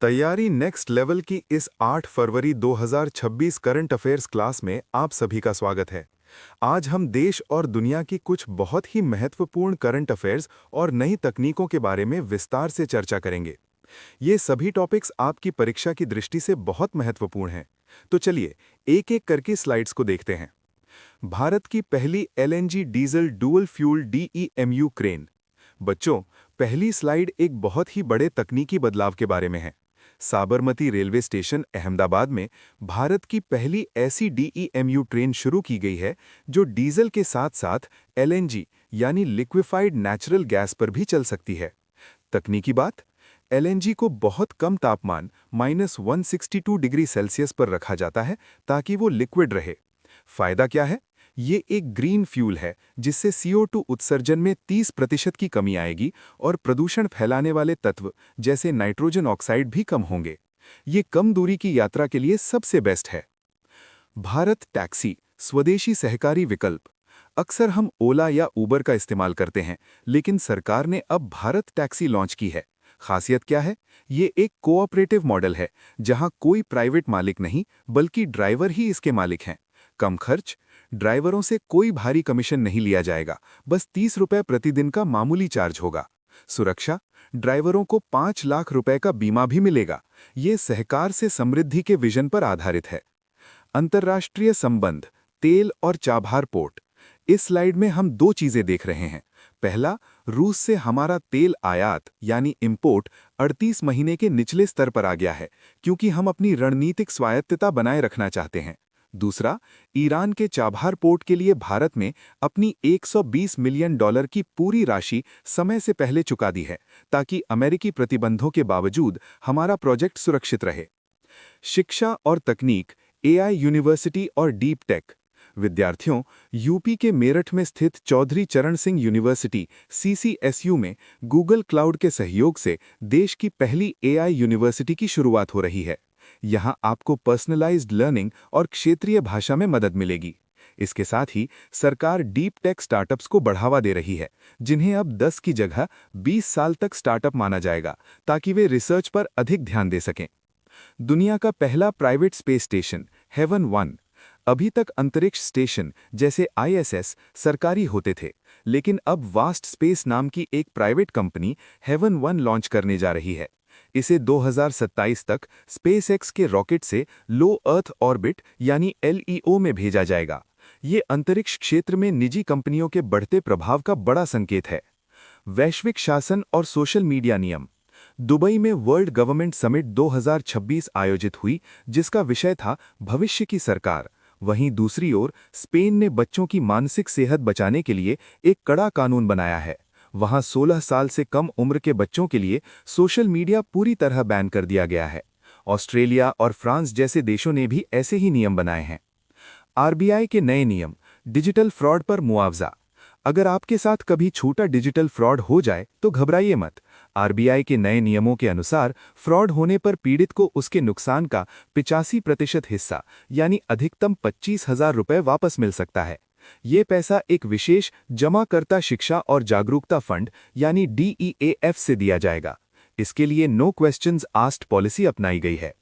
तैयारी next level की इस 8 फरवरी 2026 करंट अफेयर्स क्लास में आप सभी का स्वागत है। आज हम देश और दुनिया की कुछ बहुत ही महत्वपूर्ण करंट अफेयर्स और नई तकनीकों के बारे में विस्तार से चर्चा करेंगे। ये सभी टॉपिक्स आपकी परीक्षा की दृष्टि से बहुत महत्वपूर्ण हैं। तो चलिए एक-एक करके स्लाइड्स को देखते हैं। भारत की पहली LNG diesel dual fuel DEMU crane. बच्चों, पहली स्लाइड एक बहुत ही बड़े तकनीकी बदलाव के बारे में है। साबरमती रेलवे स्टेशन अहमदाबाद में भारत की पहली ऐसी डीईएमयू ट्रेन शुरू की गई है जो डीजल के साथ-साथ एलएनजी यानी लिक्विफाइड नेचुरल गैस पर भी चल सकती है। तकनीकी बात, एलएनजी को बहुत कम तापमान -162 डिग्री सेल्सियस पर रखा जाता है ताकि वो लिक्विड रहे। फायदा क्या है? ये एक ग्रीन फ्यूल है जिससे CO2 उत्सर्जन में 30% की कमी आएगी और प्रदूषण फैलाने वाले तत्व जैसे नाइट्रोजन ऑक्साइड भी कम होंगे। ये कम दूरी की यात्रा के लिए सबसे बेस्ट है। भारत टैक्सी, स्वदेशी सहकारी विकल्प। अक्सर हम ओला या उबर का इस्तेमाल करते हैं, लेकिन सरकार ने अब भारत टैक्सी लॉन्च की है। खासियत क्या है? ये एक कोऑपरेटिव मॉडल है जहां कोई प्राइवेट मालिक नहीं बल्कि ड्राइवर ही इसके मालिक हैं। कम खर्च, ड्राइवरों से कोई भारी कमीशन नहीं लिया जाएगा, बस 30 रुपए प्रतिदिन का मामूली चार्ज होगा। सुरक्षा, ड्राइवरों को 5 लाख रुपए का बीमा भी मिलेगा। ये सहकार से समृद्धि के विजन पर आधारित है। अंतर्राष्ट्रीय संबंध, तेल और चाबहार पोर्ट। इस स्लाइड में हम दो चीजें देख रहे हैं। पहला, रूस से हमारा तेल आयात यानी इंपोर्ट 38 महीने के निचले स्तर पर आ गया है क्योंकि हम अपनी रणनीतिक स्वायत्तता बनाए रखना चाहते हैं। दूसरा, ईरान के चाबहार पोर्ट के लिए भारत में अपनी $120 मिलियन की पूरी राशि समय से पहले चुका दी है ताकि अमेरिकी प्रतिबंधों के बावजूद हमारा प्रोजेक्ट सुरक्षित रहे। शिक्षा और तकनीक, एआई यूनिवर्सिटी और डीप टेक। विद्यार्थियों, यूपी के मेरठ में स्थित चौधरी चरण सिंह यूनिवर्सिटी CCSU में गूगल क्लाउड के सहयोग से देश की पहली एआई यूनिवर्सिटी की शुरुआत हो रही है। यहां आपको पर्सनलाइज्ड लर्निंग और क्षेत्रीय भाषा में मदद मिलेगी। इसके साथ ही सरकार डीप टेक स्टार्टअप्स को बढ़ावा दे रही है, जिन्हें अब 10 की जगह 20 साल तक स्टार्टअप माना जाएगा ताकि वे रिसर्च पर अधिक ध्यान दे सकें। दुनिया का पहला प्राइवेट स्पेस स्टेशन हेवन 1। अभी तक अंतरिक्ष स्टेशन जैसे ISS सरकारी होते थे, लेकिन अब वास्ट स्पेस नाम की एक प्राइवेट कंपनी हेवन 1 लॉन्च करने जा रही है। इसे 2027 तक स्पेसएक्स के रॉकेट से लो अर्थ ऑर्बिट यानी LEO में भेजा जाएगा। ये अंतरिक्ष क्षेत्र में निजी कंपनियों के बढ़ते प्रभाव का बड़ा संकेत है। वैश्विक शासन और सोशल मीडिया नियम। दुबई में वर्ल्ड गवर्नमेंट समिट 2026 आयोजित हुई, जिसका विषय था भविष्य की सरकार। वहीं दूसरी ओर स्पेन ने बच्चों की मानसिक सेहत बचाने के लिए एक कड़ा कानून बनाया है। वहां 16 साल से कम उम्र के बच्चों के लिए सोशल मीडिया पूरी तरह बैन कर दिया गया है। ऑस्ट्रेलिया और फ्रांस जैसे देशों ने भी ऐसे ही नियम बनाए हैं। RBI के नए नियम, डिजिटल फ्रॉड पर मुआवजा। अगर आपके साथ कभी छोटा डिजिटल फ्रॉड हो जाए तो घबराइए मत। RBI के नए नियमों के अनुसार फ्रॉड होने पर पीड़ित को उसके नुकसान का 85% हिस्सा यानी अधिकतम 25,000 रुपये वापस मिल सकता है। ये पैसा एक विशेष जमाकर्ता शिक्षा और जागरूकता फंड यानी DEAF से दिया जाएगा। इसके लिए नो क्वेश्चंस आस्क्ड पॉलिसी अपनाई गई है।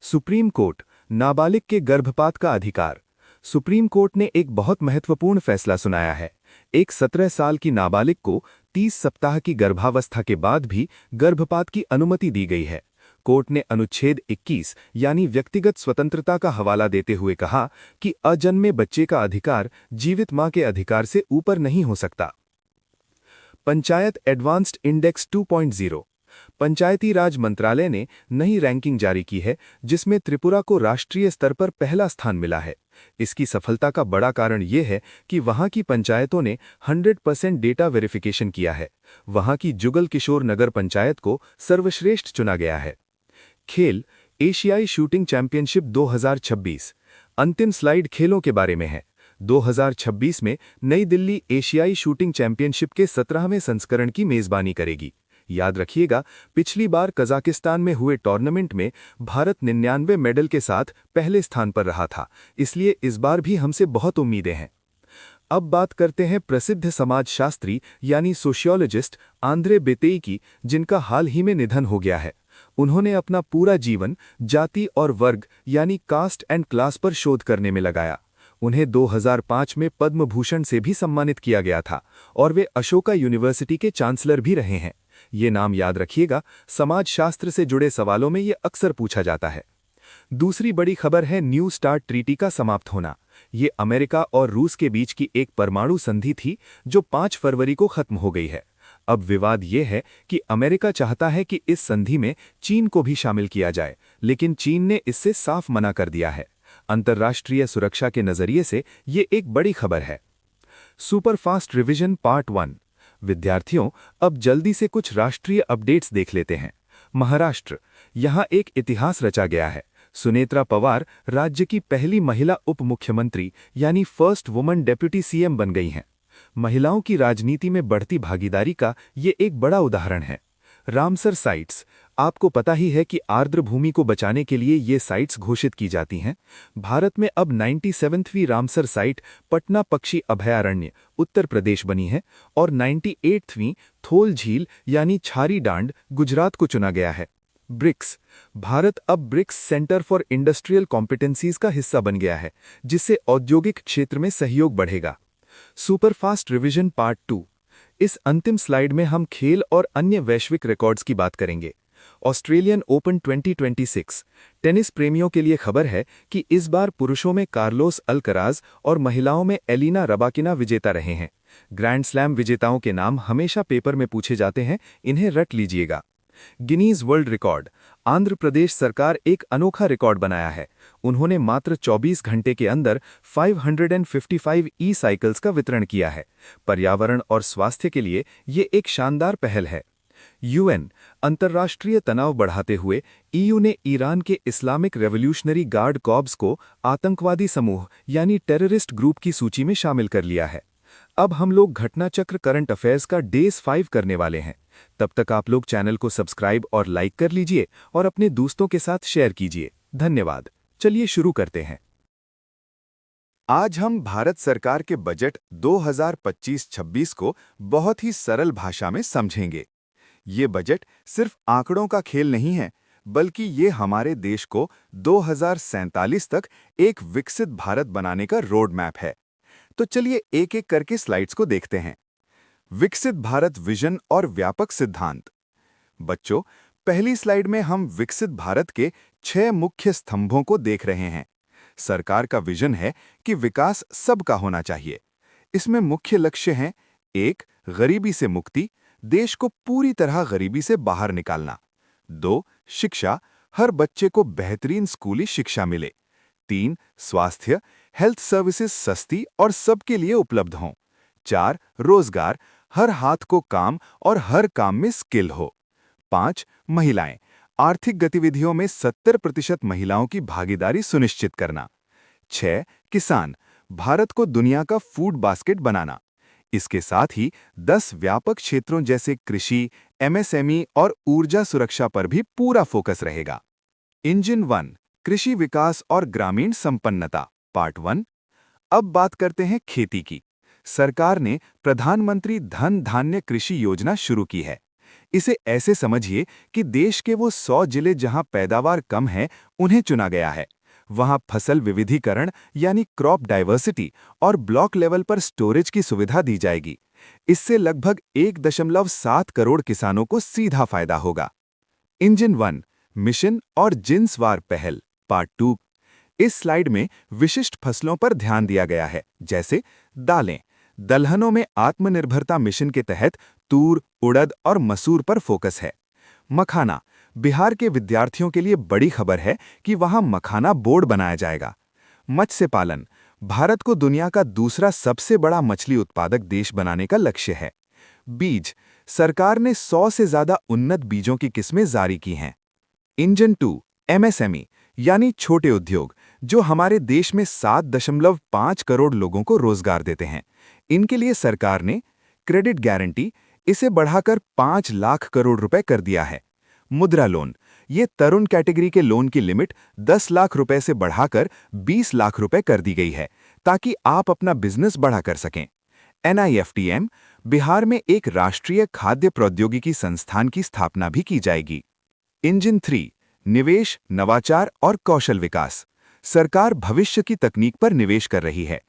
सुप्रीम कोर्ट, नाबालिग के गर्भपात का अधिकार। सुप्रीम कोर्ट ने एक बहुत महत्वपूर्ण फैसला सुनाया है। एक 17 साल की नाबालिग को 30 सप्ताह की गर्भावस्था के बाद भी गर्भपात की अनुमति दी गई है। कोर्ट ने अनुच्छेद 21 यानी व्यक्तिगत स्वतंत्रता का हवाला देते हुए कहा कि अजन्मे बच्चे का अधिकार जीवित मां के अधिकार से ऊपर नहीं हो सकता। Panchayat advanced index 2.0। पंचायती राज मंत्रालय ने नई रैंकिंग जारी की है, जिसमें त्रिपुरा को राष्ट्रीय स्तर पर पहला स्थान मिला है। इसकी सफलता का बड़ा कारण यह है कि वहां की पंचायतों ने 100% डेटा वेरिफिकेशन किया है। वहां की जुगल किशोर नगर पंचायत को सर्वश्रेष्ठ चुना गया है। खेल, एशियाई शूटिंग चैंपियनशिप 2026। अंतिम स्लाइड खेलों के बारे में है। 2026 में नई दिल्ली एशियाई शूटिंग चैंपियनशिप के 17वें संस्करण की मेजबानी करेगी। याद रखिएगा, पिछली बार कजाकिस्तान में हुए टूर्नामेंट में भारत 99 मेडल के साथ पहले स्थान पर रहा था, इसलिए इस बार भी हमसे बहुत उम्मीदें हैं। अब बात करते हैं प्रसिद्ध समाजशास्त्री यानी सोशियोलॉजिस्ट आंद्रे बेतेई की, जिनका हाल ही में निधन हो गया है। उन्होंने अपना पूरा जीवन जाति और वर्ग यानी कास्ट एंड क्लास पर शोध करने में लगाया। उन्हें 2005 में पद्म भूषण से भी सम्मानित किया गया था और वे अशोका यूनिवर्सिटी के चांसलर भी रहे हैं। ये नाम याद रखिएगा, समाजशास्त्र से जुड़े सवालों में ये अक्सर पूछा जाता है। दूसरी बड़ी खबर है न्यू स्टार्ट ट्रीटी का समाप्त होना। ये अमेरिका और रूस के बीच की एक परमाणु संधि थी जो 5 फरवरी को खत्म हो गई है। अब विवाद ये है कि अमेरिका चाहता है कि इस संधि में चीन को भी शामिल किया जाए, लेकिन चीन ने इससे साफ मना कर दिया है। अंतर्राष्ट्रीय सुरक्षा के नजरिए से ये एक बड़ी खबर है। Superfast revision part 1। विद्यार्थियों, अब जल्दी से कुछ राष्ट्रीय अपडेट्स देख लेते हैं। महाराष्ट्र, यहाँ एक इतिहास रचा गया है। सुनेत्रा पवार राज्य की पहली महिला उप मुख्यमंत्री यानी फर्स्ट वुमन डेप्यूटी सीएम बन गई हैं। महिलाओं की राजनीति में बढ़ती भागीदारी का ये एक बड़ा उदाहरण है। रामसर साइट्स, आपको पता ही है कि आर्द्र भूमि को बचाने के लिए ये साइट्स घोषित की जाती हैं। भारत में अब 97वीं रामसर साइट पटना पक्षी अभयारण्य उत्तर प्रदेश बनी है और 98वीं थोल झील यानी छारी डांड गुजरात को चुना गया है। ब्रिक्स, भारत अब BRICS centre for industrial competencies का हिस्सा बन गया है, जिससे औद्योगिक क्षेत्र में सहयोग बढ़ेगा। Superfast revision part 2। इस अंतिम स्लाइड में हम खेल और अन्य वैश्विक रिकॉर्ड्स की बात करेंगे। ऑस्ट्रेलियन ओपन 2026 टेनिस प्रेमियों के लिए खबर है कि इस बार पुरुषों में कार्लोस अल्कराज और महिलाओं में एलिना रबाकिना विजेता रहे हैं। ग्रैंड स्लैम विजेताओं के नाम हमेशा पेपर में पूछे जाते हैं, इन्हें रट लीजिएगा। Guinness world record, Andhra Pradesh सरकार एक अनोखा रिकॉर्ड बनाया है। उन्होंने मात्र 24 घंटे के अंदर 555 ई साइकिल्स का वितरण किया है। पर्यावरण और स्वास्थ्य के लिए ये एक शानदार पहल है। यूएन, अंतर्राष्ट्रीय तनाव बढ़ाते हुए ईयू ने ईरान के इस्लामिक रेवोल्यूशनरी गार्ड कॉर्प्स को आतंकवादी समूह यानी टेररिस्ट ग्रुप की सूची में शामिल कर लिया है। अब हम लोग घटनाचक्र करंट अफेयर्स का डेज 5 करने वाले हैं। तब तक आप लोग चैनल को सब्सक्राइब और लाइक कर लीजिए और अपने दोस्तों के साथ शेयर कीजिए। धन्यवाद। चलिए शुरू करते हैं। आज हम भारत सरकार के बजट 2025-26 को बहुत ही सरल भाषा में समझेंगे। ये बजट सिर्फ आंकड़ों का खेल नहीं है, बल्कि ये हमारे देश को 2047 तक एक विकसित भारत बनाने का रोड मैप है। तो चलिए एक एक करके स्लाइड्स को देखते हैं। विकसित भारत विजन और व्यापक सिद्धांत। बच्चों, पहली स्लाइड में हम विकसित भारत के 6 मुख्य स्तंभों को देख रहे हैं। सरकार का विजन है कि विकास सबका होना चाहिए। इसमें मुख्य लक्ष्य हैं: 1. गरीबी से मुक्ति, देश को पूरी तरह गरीबी से बाहर निकालना। 2. शिक्षा, हर बच्चे को बेहतरीन स्कूली शिक्षा मिले। 3. स्वास्थ्य, हेल्थ सर्विसेज सस्ती और सबके लिए उपलब्ध हों। 4. रोजगार, हर हाथ को काम और हर काम में स्किल हो। 5. महिलाएं, आर्थिक गतिविधियों में 70% महिलाओं की भागीदारी सुनिश्चित करना। 6. किसान, भारत को दुनिया का फूड बास्केट बनाना। इसके साथ ही 10 व्यापक क्षेत्रों जैसे कृषि, एमएसएमई और ऊर्जा सुरक्षा पर भी पूरा फोकस रहेगा। इंजन 1, कृषि विकास और ग्रामीण संपन्नता, पार्ट 1। अब बात करते हैं खेती की। सरकार ने प्रधानमंत्री धन धान्य कृषि योजना शुरू की है। इसे ऐसे समझिए कि देश के वो 100 जिले जहां पैदावार कम है, उन्हें चुना गया है। वहां फसल विविधीकरण यानी क्रॉप डाइवर्सिटी और ब्लॉक लेवल पर स्टोरेज की सुविधा दी जाएगी। इससे लगभग 1.7 करोड़ किसानों को सीधा फायदा होगा। इंजन 1, मिशन और जिन्सवार पहल, पार्ट 2। इस स्लाइड में विशिष्ट फसलों पर ध्यान दिया गया है, जैसे दालें। दलहनों में आत्मनिर्भरता मिशन के तहत तूर, उड़द और मसूर पर फोकस है। मखाना, बिहार के विद्यार्थियों के लिए बड़ी खबर है कि वहां मखाना बोर्ड बनाया जाएगा। मत्स्य पालन, भारत को दुनिया का दूसरा सबसे बड़ा मछली उत्पादक देश बनाने का लक्ष्य है। बीज, सरकार ने 100 से ज्यादा उन्नत बीजों की किस्में जारी की हैं। इंजन 2, एमएसएमई यानी छोटे उद्योग, जो हमारे देश में 7.5 करोड़ लोगों को रोजगार देते हैं। इनके लिए सरकार ने क्रेडिट गारंटी, इसे बढ़ाकर 5 लाख करोड़ रुपए कर दिया है। मुद्रा लोन, ये तरुण कैटेगरी के लोन की लिमिट 10 लाख रुपए से बढ़ाकर 20 लाख रुपए कर दी गई है, ताकि आप अपना बिजनेस बढ़ा कर सकें। NIFTM, बिहार में एक राष्ट्रीय खाद्य प्रौद्योगिकी संस्थान की स्थापना भी की जाएगी। इंजन 3 निवेश, नवाचार और कौशल विकास। सरकार भविष्य की तकनीक पर निवेश कर रही है।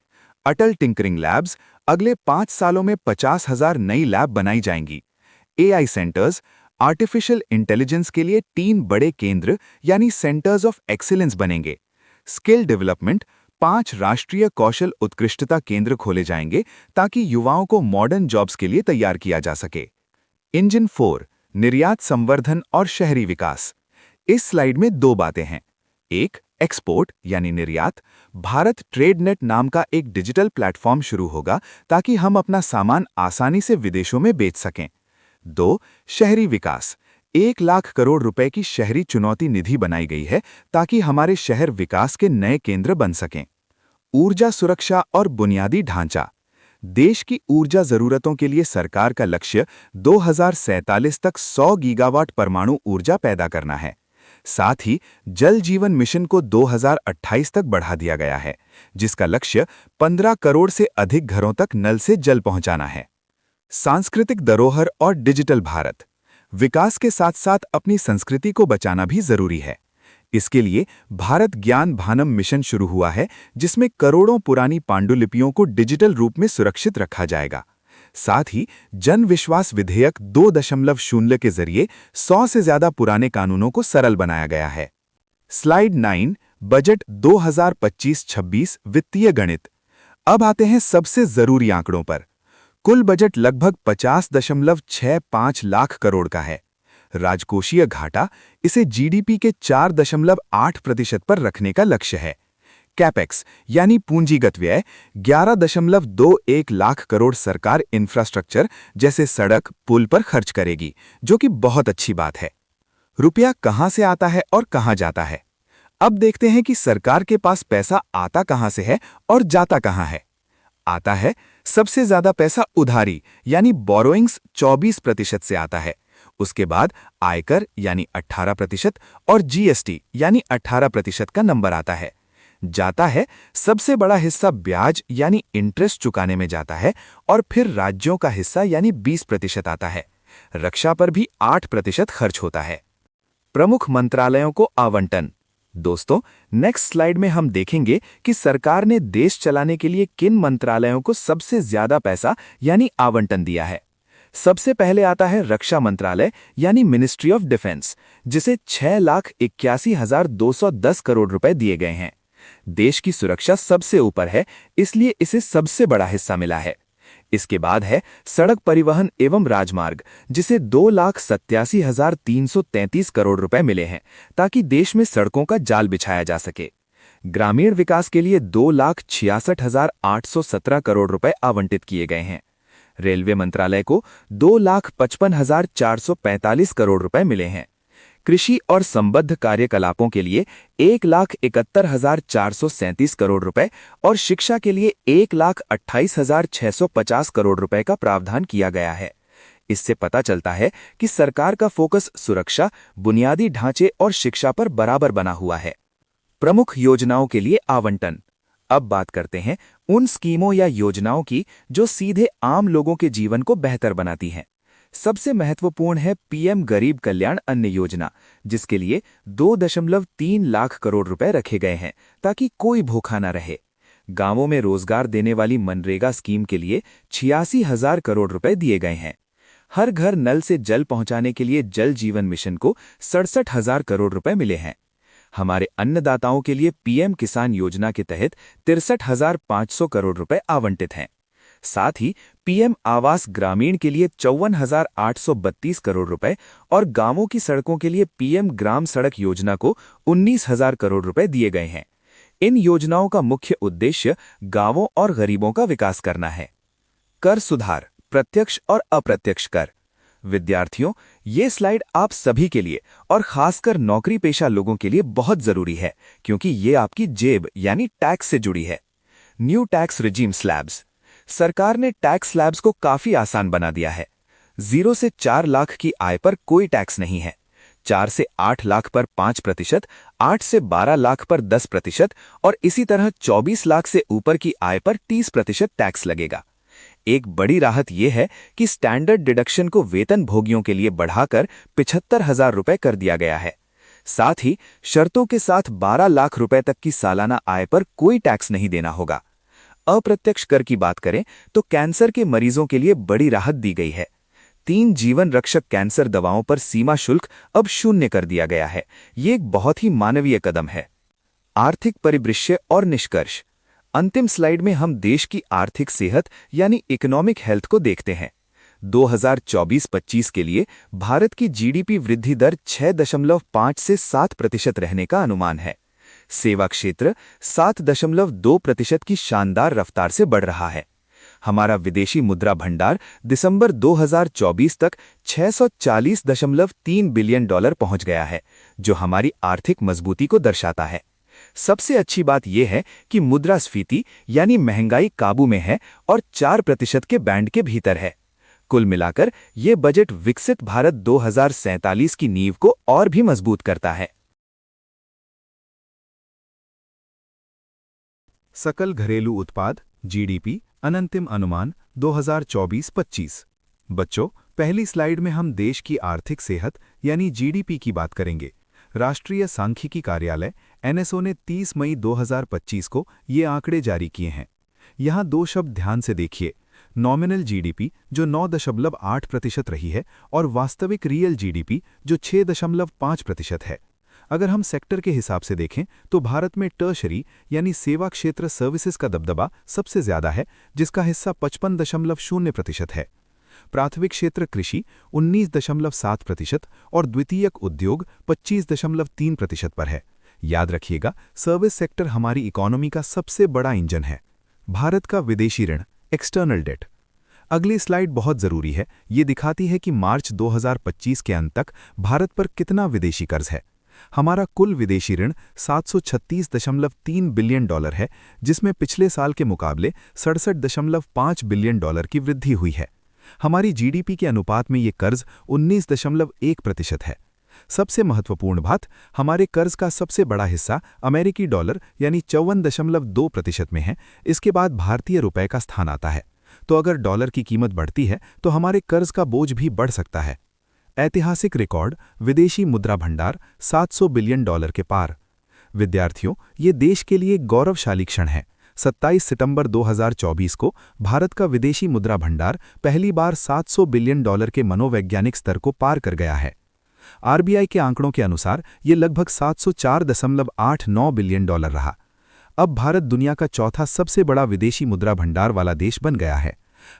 अटल टिंकरिंग लैब्स, अगले 5 सालों में 50,000 नई लैब बनाई जाएंगी। एआई सेंटर्स, आर्टिफिशियल इंटेलिजेंस के लिए 3 बड़े केंद्र यानी सेंटर्स ऑफ एक्सीलेंस बनेंगे। स्किल डेवलपमेंट, 5 राष्ट्रीय कौशल उत्कृष्टता केंद्र खोले जाएंगे ताकि युवाओं को मॉडर्न जॉब्स के लिए तैयार किया जा सके। इंजन 4 निर्यात संवर्धन और शहरी विकास। इस स्लाइड में 2 बातें हैं। एक, एक्सपोर्ट यानी निर्यात। भारत ट्रेड नेट नाम का एक डिजिटल प्लेटफॉर्म शुरू होगा ताकि हम अपना सामान आसानी से विदेशों में बेच सकें। 2, शहरी विकास। 1 लाख करोड़ रुपए की शहरी चुनौती निधि बनाई गई है ताकि हमारे शहर विकास के नए केंद्र बन सकें। ऊर्जा सुरक्षा और बुनियादी ढांचा। देश की ऊर्जा जरूरतों के लिए सरकार का लक्ष्य 2047 तक 100 गीगावाट परमाणु ऊर्जा पैदा करना है। साथ ही जल जीवन मिशन को 2028 तक बढ़ा दिया गया है, जिसका लक्ष्य 15 करोड़ से अधिक घरों तक नल से जल पहुंचाना है। सांस्कृतिक धरोहर और डिजिटल भारत। विकास के साथ साथ अपनी संस्कृति को बचाना भी जरूरी है। इसके लिए भारत ज्ञान भानम मिशन शुरू हुआ है, जिसमें करोड़ों पुरानी पांडुलिपियों को डिजिटल रूप में सुरक्षित रखा जाएगा। साथ ही जन विश्वास विधेयक 2.0 के जरिए 100 से ज्यादा पुराने कानूनों को सरल बनाया गया है। स्लाइड 9 बजट 2025-26 वित्तीय गणित। अब आते हैं सबसे जरूरी आंकड़ों पर। कुल बजट लगभग 50.65 लाख करोड़ का है। राजकोषीय घाटा, इसे जीडीपी के 4.8% पर रखने का लक्ष्य है। कैपेक्स यानी पूंजीगत व्यय 11.21 लाख करोड़ सरकार इंफ्रास्ट्रक्चर जैसे सड़क, पुल पर खर्च करेगी, जो कि बहुत अच्छी बात है। रुपया कहां से आता है और कहां जाता है? अब देखते हैं कि सरकार के पास पैसा आता कहां से है और जाता कहां है। आता है, सबसे ज्यादा पैसा उधारी यानी बोरोइंग्स 24% से आता है। उसके बाद आयकर यानी 18% और जीएसटी यानी 18% का नंबर आता है। जाता है, सबसे बड़ा हिस्सा ब्याज यानी इंटरेस्ट चुकाने में जाता है और फिर राज्यों का हिस्सा यानी 20% आता है। रक्षा पर भी 8% खर्च होता है। प्रमुख मंत्रालयों को आवंटन। दोस्तों, नेक्स्ट स्लाइड में हम देखेंगे कि सरकार ने देश चलाने के लिए किन मंत्रालयों को सबसे ज्यादा पैसा यानी आवंटन दिया है। सबसे पहले आता है रक्षा मंत्रालय यानी मिनिस्ट्री ऑफ डिफेंस, जिसे 6,81,210 करोड़ रुपए दिए गए हैं। देश की सुरक्षा सबसे ऊपर है, इसलिए इसे सबसे बड़ा हिस्सा मिला है। इसके बाद है सड़क परिवहन एवं राजमार्ग, जिसे 2,87,333 करोड़ रुपए मिले हैं ताकि देश में सड़कों का जाल बिछाया जा सके। ग्रामीण विकास के लिए 2,66,817 करोड़ रुपए आवंटित किए गए हैं। रेलवे मंत्रालय को 2,55,445 करोड़ रुपए मिले हैं। कृषि और संबद्ध कार्यकलापों के लिए 1,71,437 करोड़ रुपए और शिक्षा के लिए 1,28,650 करोड़ रुपए का प्रावधान किया गया है। इससे पता चलता है कि सरकार का फोकस सुरक्षा, बुनियादी ढांचे और शिक्षा पर बराबर बना हुआ है। प्रमुख योजनाओं के लिए आवंटन। अब बात करते हैं उन स्कीमों या योजनाओं की जो सीधे आम लोगों के जीवन को बेहतर बनाती हैं। सबसे महत्वपूर्ण है पीएम गरीब कल्याण अन्न योजना, जिसके लिए 2.3 लाख करोड़ रुपए रखे गए हैं ताकि कोई भूखा न रहे। गांवों में रोजगार देने वाली मनरेगा स्कीम के लिए 86,000 करोड़ रुपए दिए गए हैं। हर घर नल से जल पहुंचाने के लिए जल जीवन मिशन को 67,000 करोड़ रुपए मिले हैं। हमारे अन्नदाताओं के लिए पीएम किसान योजना के तहत 63,500 करोड़ रुपए आवंटित हैं। साथ ही पीएम आवास ग्रामीण के लिए 54,832 करोड़ रुपए और गांवों की सड़कों के लिए पीएम ग्राम सड़क योजना को 19,000 करोड़ रुपए दिए गए हैं। इन योजनाओं का मुख्य उद्देश्य गांवों और गरीबों का विकास करना है। कर सुधार, प्रत्यक्ष और अप्रत्यक्ष कर। विद्यार्थियों, ये स्लाइड आप सभी के लिए और खासकर नौकरी पेशा लोगों के लिए बहुत जरूरी है, क्योंकि ये आपकी जेब यानी टैक्स से जुड़ी है। New tax regime slabs. सरकार ने टैक्स स्लैब्स को काफी आसान बना दिया है। 0 से 4 लाख की आय पर कोई टैक्स नहीं है। 4 से 8 लाख पर 5%, 8 से 12 लाख पर 10% और इसी तरह 24 लाख से ऊपर की आय पर 30% टैक्स लगेगा। एक बड़ी राहत ये है कि स्टैंडर्ड डिडक्शन को वेतन भोगियों के लिए बढ़ाकर 75,000 रुपए कर दिया गया है। साथ ही शर्तों के साथ 12 लाख रुपए तक की सालाना आय पर कोई टैक्स नहीं देना होगा। अप्रत्यक्ष कर की बात करें तो कैंसर के मरीजों के लिए बड़ी राहत दी गई है। 3 जीवन रक्षक कैंसर दवाओं पर सीमा शुल्क अब 0 कर दिया गया है। ये एक बहुत ही मानवीय कदम है। आर्थिक परिदृश्य और निष्कर्ष। अंतिम स्लाइड में हम देश की आर्थिक सेहत यानी इकोनॉमिक हेल्थ को देखते हैं। 2024-25 के लिए भारत की जीडीपी वृद्धि दर 6.5 से 7% रहने का अनुमान है। सेवा क्षेत्र 7.2% की शानदार रफ्तार से बढ़ रहा है। हमारा विदेशी मुद्रा भंडार दिसंबर 2024 तक $640.3 बिलियन पहुंच गया है, जो हमारी आर्थिक मजबूती को दर्शाता है। सबसे अच्छी बात यह है कि मुद्रास्फीति यानी महंगाई काबू में है और 4% के बैंड के भीतर है। कुल मिलाकर यह बजट विकसित भारत 2047 की नींव को और भी मजबूत करता है। सकल घरेलू उत्पाद जीडीपी अनंतिम अनुमान 2024-25। बच्चों, पहली स्लाइड में हम देश की आर्थिक सेहत यानी जीडीपी की बात करेंगे। राष्ट्रीय सांख्यिकी कार्यालय एनएसओ ने 30 मई 2025 को ये आंकड़े जारी किए हैं। यहाँ 2 शब्द ध्यान से देखिए, नॉमिनल जीडीपी जो 9.8% रही है और वास्तविक रियल जीडीपी जो 6.5% है। अगर हम सेक्टर के हिसाब से देखें तो भारत में टर्शरी यानी सेवा क्षेत्र सर्विसेज का दबदबा सबसे ज्यादा है, जिसका हिस्सा 55.0% है। प्राथमिक क्षेत्र कृषि 19.7% और द्वितीयक उद्योग 25.3% पर है। याद रखिएगा, सर्विस सेक्टर हमारी इकोनॉमी का सबसे बड़ा इंजन है। भारत का विदेशी ऋण एक्सटर्नल डेट। अगली स्लाइड बहुत जरूरी है। ये दिखाती है कि मार्च 2025 के अंत तक भारत पर कितना विदेशी कर्ज है। हमारा कुल विदेशी ऋण $736.3 बिलियन है, जिसमें पिछले साल के मुकाबले $67.5 बिलियन की वृद्धि हुई है। हमारी जीडीपी के अनुपात में ये कर्ज 19.1% है। सबसे महत्वपूर्ण बात, हमारे कर्ज का सबसे बड़ा हिस्सा अमेरिकी डॉलर यानी 54.2% में है। इसके बाद भारतीय रुपए का स्थान आता है। तो अगर डॉलर की कीमत बढ़ती है तो हमारे कर्ज का बोझ भी बढ़ सकता है। ऐतिहासिक रिकॉर्ड, विदेशी मुद्रा भंडार $700 बिलियन के पार। विद्यार्थियों, ये देश के लिए गौरवशाली क्षण है। 27 सितंबर 2024 को भारत का विदेशी मुद्रा भंडार पहली बार $700 बिलियन के मनोवैज्ञानिक स्तर को पार कर गया है। आरबीआई के आंकड़ों के अनुसार ये लगभग $704.89 बिलियन रहा। अब भारत दुनिया का चौथा सबसे बड़ा विदेशी मुद्रा भंडार वाला देश बन गया है।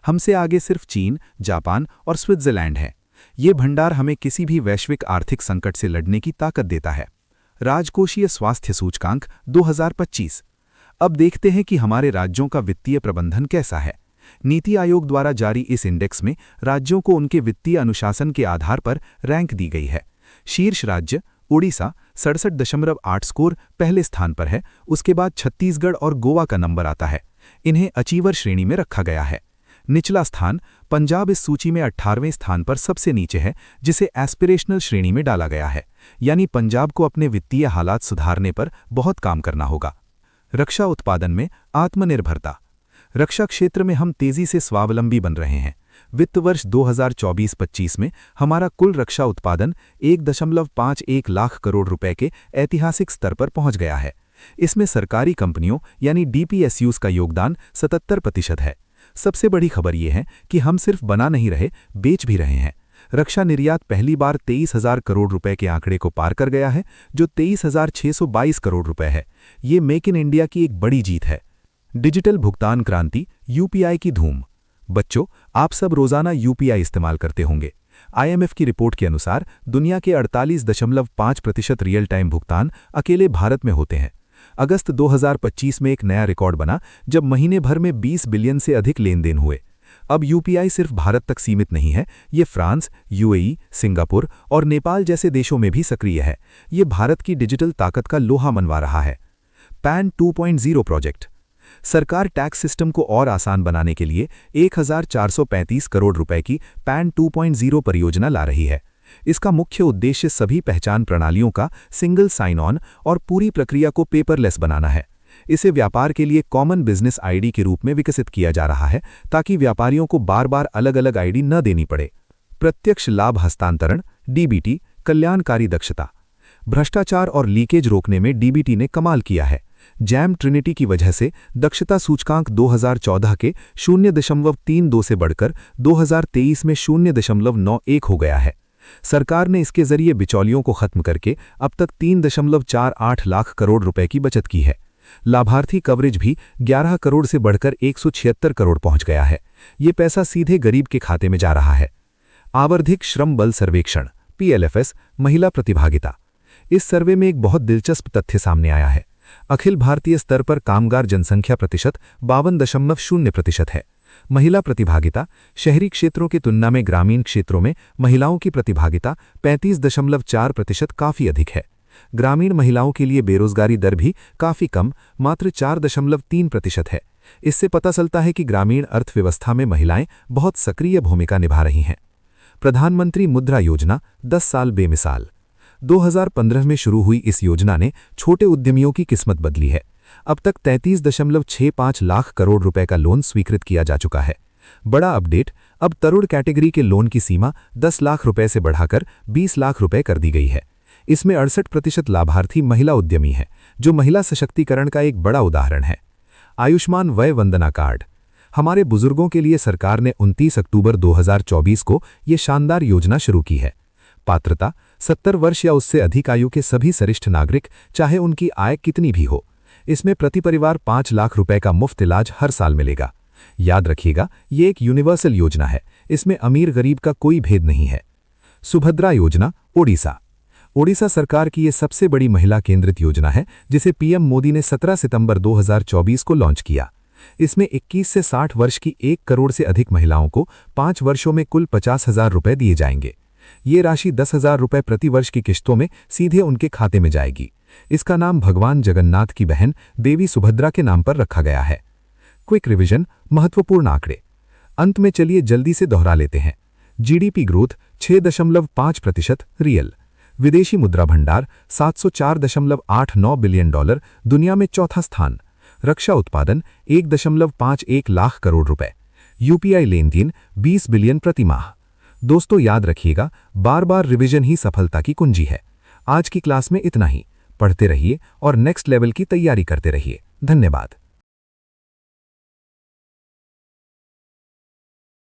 हमसे आगे सिर्फ चीन, जापान और स्विट्जरलैंड है। ये भंडार हमें किसी भी वैश्विक आर्थिक संकट से लड़ने की ताकत देता है। राजकोषीय स्वास्थ्य सूचकांक 2025। अब देखते हैं कि हमारे राज्यों का वित्तीय प्रबंधन कैसा है। नीति आयोग द्वारा जारी इस इंडेक्स में राज्यों को उनके वित्तीय अनुशासन के आधार पर रैंक दी गई है। शीर्ष राज्य उड़ीसा 67.8 स्कोर पहले स्थान पर है। उसके बाद छत्तीसगढ़ और गोवा का नंबर आता है। इन्हें अचीवर श्रेणी में रखा गया है। निचला स्थान पंजाब इस सूची में 18वें स्थान पर सबसे नीचे है, जिसे एस्पिरेशनल श्रेणी में डाला गया है। यानी पंजाब को अपने वित्तीय हालात सुधारने पर बहुत काम करना होगा। रक्षा उत्पादन में आत्मनिर्भरता। रक्षा क्षेत्र में हम तेजी से स्वावलंबी बन रहे हैं। वित्त वर्ष 2024-25 में हमारा कुल रक्षा उत्पादन 1.51 लाख करोड़ रुपए के ऐतिहासिक स्तर पर पहुंच गया है। इसमें सरकारी कंपनियों यानी डीपीएसयूज का योगदान 77% है। सबसे बड़ी खबर यह है कि हम सिर्फ बना नहीं रहे, बेच भी रहे हैं। रक्षा निर्यात पहली बार 23,000 करोड़ रुपए के आंकड़े को पार कर गया है, जो 23,622 करोड़ रुपए है। ये मेक इन इंडिया की एक बड़ी जीत है। डिजिटल भुगतान क्रांति, यूपीआई की धूम। बच्चों, आप सब रोजाना यूपीआई इस्तेमाल करते होंगे। आईएमएफ की रिपोर्ट के अनुसार दुनिया के 48.5% रियल टाइम भुगतान अकेले भारत में होते हैं। अगस्त 2025 में एक नया रिकॉर्ड बना, जब महीने भर में 20 बिलियन से अधिक लेन देन हुए। अब यूपीआई सिर्फ भारत तक सीमित नहीं है, ये फ्रांस, यूएई, सिंगापुर और नेपाल जैसे देशों में भी सक्रिय है। ये भारत की डिजिटल ताकत का लोहा मनवा रहा है। Pan 2.0 project. सरकार टैक्स सिस्टम को और आसान बनाने के लिए 1435 करोड़ रुपए की पैन 2.0 परियोजना ला रही है। इसका मुख्य उद्देश्य सभी पहचान प्रणालियों का सिंगल साइन ऑन और पूरी प्रक्रिया को पेपरलेस बनाना है। इसे व्यापार के लिए कॉमन बिजनेस आईडी के रूप में विकसित किया जा रहा है ताकि व्यापारियों को बार बार अलग अलग आईडी न देनी पड़े। प्रत्यक्ष लाभ हस्तांतरण डीबीटी कल्याणकारी दक्षता। भ्रष्टाचार और लीकेज रोकने में डीबीटी ने कमाल किया है। जैम ट्रिनिटी की वजह से दक्षता सूचकांक 2014 के 0.32 से बढ़कर 2023 में 0.91 हो गया है। सरकार ने इसके जरिए बिचौलियों को खत्म करके अब तक 3.48 लाख करोड़ रुपए की बचत की है। लाभार्थी कवरेज भी 11 करोड़ से बढ़कर 176 करोड़ पहुंच गया है। ये पैसा सीधे गरीब के खाते में जा रहा है। आवर्धिक श्रम बल सर्वेक्षण PLFS महिला प्रतिभागिता। इस सर्वे में एक बहुत दिलचस्प तथ्य सामने आया है। अखिल भारतीय स्तर पर कामगार जनसंख्या प्रतिशत 52.0% है। महिला प्रतिभागिता शहरी क्षेत्रों की तुलना में ग्रामीण क्षेत्रों में महिलाओं की प्रतिभागिता 35.4% काफी अधिक है। ग्रामीण महिलाओं के लिए बेरोजगारी दर भी काफी कम, मात्र 4.3% है। इससे पता चलता है कि ग्रामीण अर्थव्यवस्था में महिलाएं बहुत सक्रिय भूमिका निभा रही हैं। प्रधानमंत्री मुद्रा योजना 10 साल बेमिसाल। 2015 में शुरू हुई इस योजना ने छोटे उद्यमियों की किस्मत बदली है। अब तक 33.65 लाख करोड़ रुपए का लोन स्वीकृत किया जा चुका है। बड़ा अपडेट, अब तरुण कैटेगरी के लोन की सीमा 10 लाख रुपए से बढ़ाकर 20 लाख रुपए कर दी गई है। इसमें 68% लाभार्थी महिला उद्यमी हैं, जो महिला सशक्तिकरण का एक बड़ा उदाहरण है। आयुष्मान वय वंदना कार्ड। हमारे बुजुर्गों के लिए सरकार ने 29 अक्टूबर 2024 को ये शानदार योजना शुरू की है। पात्रता 70 वर्ष या उससे अधिक आयु के सभी वरिष्ठ नागरिक, चाहे उनकी आय कितनी भी हो। इसमें प्रति परिवार 5 लाख रुपए का मुफ्त इलाज हर साल मिलेगा। याद रखिएगा, ये एक यूनिवर्सल योजना है, इसमें अमीर गरीब का कोई भेद नहीं है। सुभद्रा योजना ओडिशा। ओडिशा सरकार की ये सबसे बड़ी महिला केंद्रित योजना है, जिसे पीएम मोदी ने 17 सितंबर 2024 को लॉन्च किया। इसमें 21 से 60 वर्ष की 1 करोड़ से अधिक महिलाओं को 5 वर्षों में कुल 50,000 रुपए दिए जाएंगे। ये राशि 10,000 रुपए प्रति वर्ष की किश्तों में सीधे उनके खाते में जाएगी। इसका नाम भगवान जगन्नाथ की बहन देवी सुभद्रा के नाम पर रखा गया है। क्विक रिवीजन, महत्वपूर्ण आंकड़े अंत में चलिए जल्दी से दोहरा लेते हैं। GDP growth 6.5% real. विदेशी मुद्रा भंडार $704.89 बिलियन, दुनिया में चौथा स्थान। रक्षा उत्पादन 1.51 लाख करोड़ रुपए। यूपीआई लेन देन 20 बिलियन प्रति माह। दोस्तों याद रखिएगा, बार बार रिवीजन ही सफलता की कुंजी है। आज की क्लास में इतना ही। पढ़ते रहिए और नेक्स्ट लेवल की तैयारी करते रहिए। धन्यवाद।